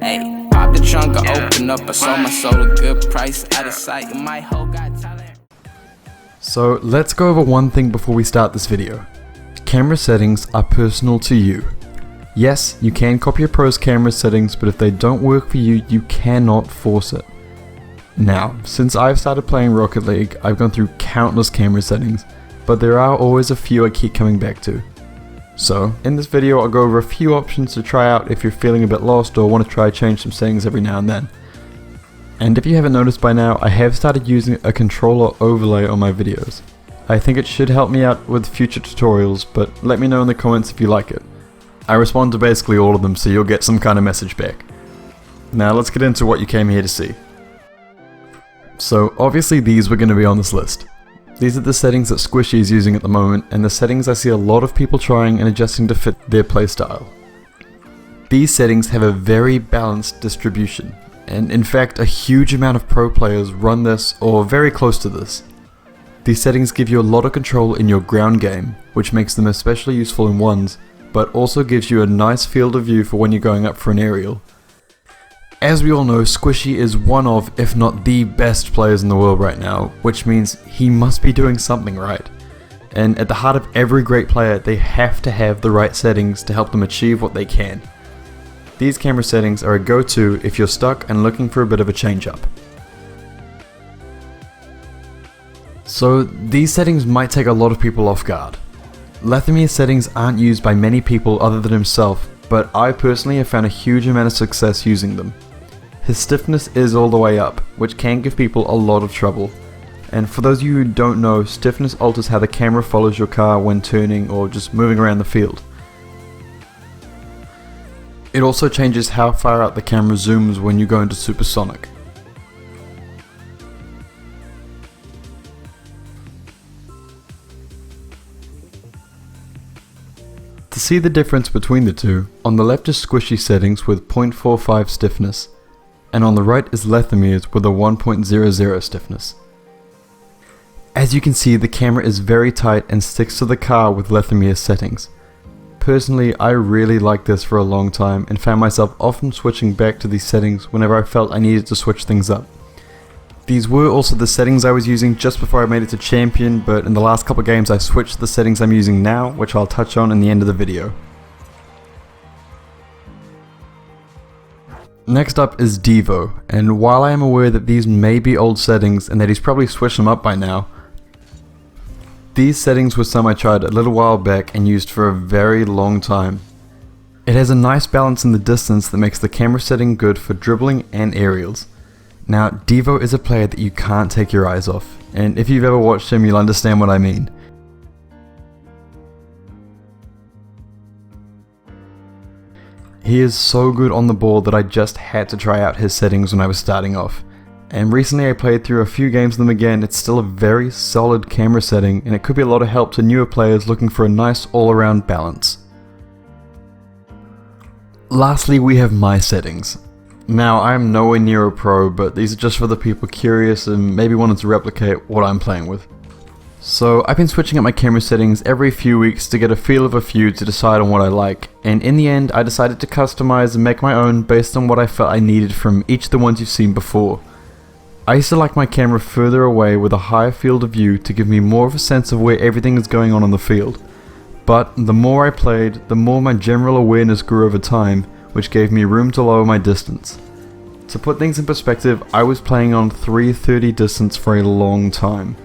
Hey, pop the trunk, I open up, I sold my soul a good price, out of sight, my hoe got talent. So let's go over one thing before we start this video. Camera settings are personal to you. Yes, you can copy a pro's camera settings, but if they don't work for you, you cannot force it. Now, since I've started playing Rocket League, I've gone through countless camera settings, but there are always a few I keep coming back to. So, in this video I'll go over a few options to try out if you're feeling a bit lost or want to try change some settings every now and then. And if you haven't noticed by now, I have started using a controller overlay on my videos. I think it should help me out with future tutorials, but let me know in the comments if you like it. I respond to basically all of them, so you'll get some kind of message back. Now let's get into what you came here to see. So obviously these were going to be on this list. These are the settings that Squishy is using at the moment, and the settings I see a lot of people trying and adjusting to fit their playstyle. These settings have a very balanced distribution, and in fact a huge amount of pro players run this or very close to this. These settings give you a lot of control in your ground game, which makes them especially useful in ones, but also gives you a nice field of view for when you're going up for an aerial. As we all know, Squishy is one of, if not the best players in the world right now, which means he must be doing something right. And at the heart of every great player, they have to have the right settings to help them achieve what they can. These camera settings are a go-to if you're stuck and looking for a bit of a change-up. So these settings might take a lot of people off guard. Lethamyr settings aren't used by many people other than himself, but I personally have found a huge amount of success using them. His stiffness is all the way up, which can give people a lot of trouble. And for those of you who don't know, stiffness alters how the camera follows your car when turning or just moving around the field. It also changes how far out the camera zooms when you go into supersonic. To see the difference between the two, on the left is Squishy settings with 0.45 stiffness, and on the right is Lethamyr's with a 1.00 stiffness. As you can see, the camera is very tight and sticks to the car with Lethamyr's settings. Personally, I really liked this for a long time and found myself often switching back to these settings whenever I felt I needed to switch things up. These were also the settings I was using just before I made it to champion, but in the last couple games I switched to the settings I'm using now, which I'll touch on in the end of the video. Next up is Deevo, and while I am aware that these may be old settings and that he's probably switched them up by now, these settings were some I tried a little while back and used for a very long time. It has a nice balance in the distance that makes the camera setting good for dribbling and aerials. Now, Deevo is a player that you can't take your eyes off, and if you've ever watched him, you'll understand what I mean. He is so good on the ball that I just had to try out his settings when I was starting off. And recently I played through a few games of them again. It's still a very solid camera setting, and it could be a lot of help to newer players looking for a nice all-around balance. Lastly, we have my settings. Now, I am nowhere near a pro, but these are just for the people curious and maybe wanting to replicate what I'm playing with. So, I've been switching up my camera settings every few weeks to get a feel of a few to decide on what I like, and in the end I decided to customize and make my own based on what I felt I needed from each of the ones you've seen before. I used to like my camera further away with a higher field of view to give me more of a sense of where everything is going on the field. But the more I played, the more my general awareness grew over time, which gave me room to lower my distance. To put things in perspective, I was playing on 330 distance for a long time.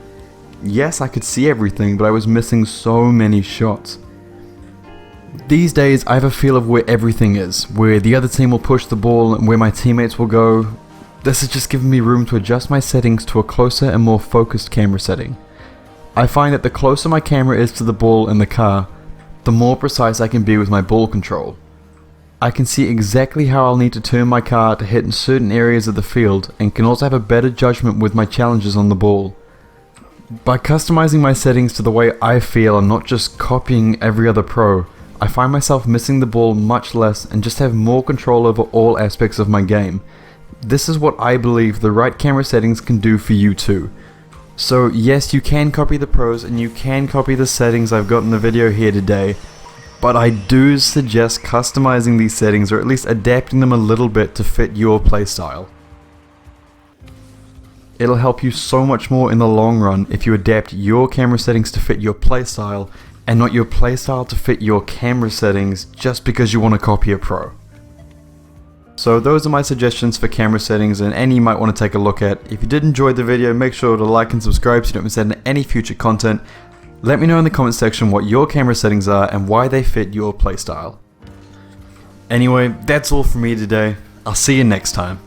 Yes, I could see everything, but I was missing so many shots. These days, I have a feel of where everything is, where the other team will push the ball and where my teammates will go. This has just given me room to adjust my settings to a closer and more focused camera setting. I find that the closer my camera is to the ball in the car, the more precise I can be with my ball control. I can see exactly how I'll need to turn my car to hit in certain areas of the field, and can also have a better judgment with my challenges on the ball. By customizing my settings to the way I feel and not just copying every other pro, I find myself missing the ball much less and just have more control over all aspects of my game. This is what I believe the right camera settings can do for you too. So yes, you can copy the pros and you can copy the settings I've got in the video here today, but I do suggest customizing these settings, or at least adapting them a little bit to fit your playstyle. It'll help you so much more in the long run if you adapt your camera settings to fit your playstyle, and not your playstyle to fit your camera settings just because you want to copy a pro. So those are my suggestions for camera settings, and any you might want to take a look at. If you did enjoy the video, make sure to like and subscribe so you don't miss out on any future content. Let me know in the comment section what your camera settings are and why they fit your playstyle. Anyway, that's all from me today. I'll see you next time.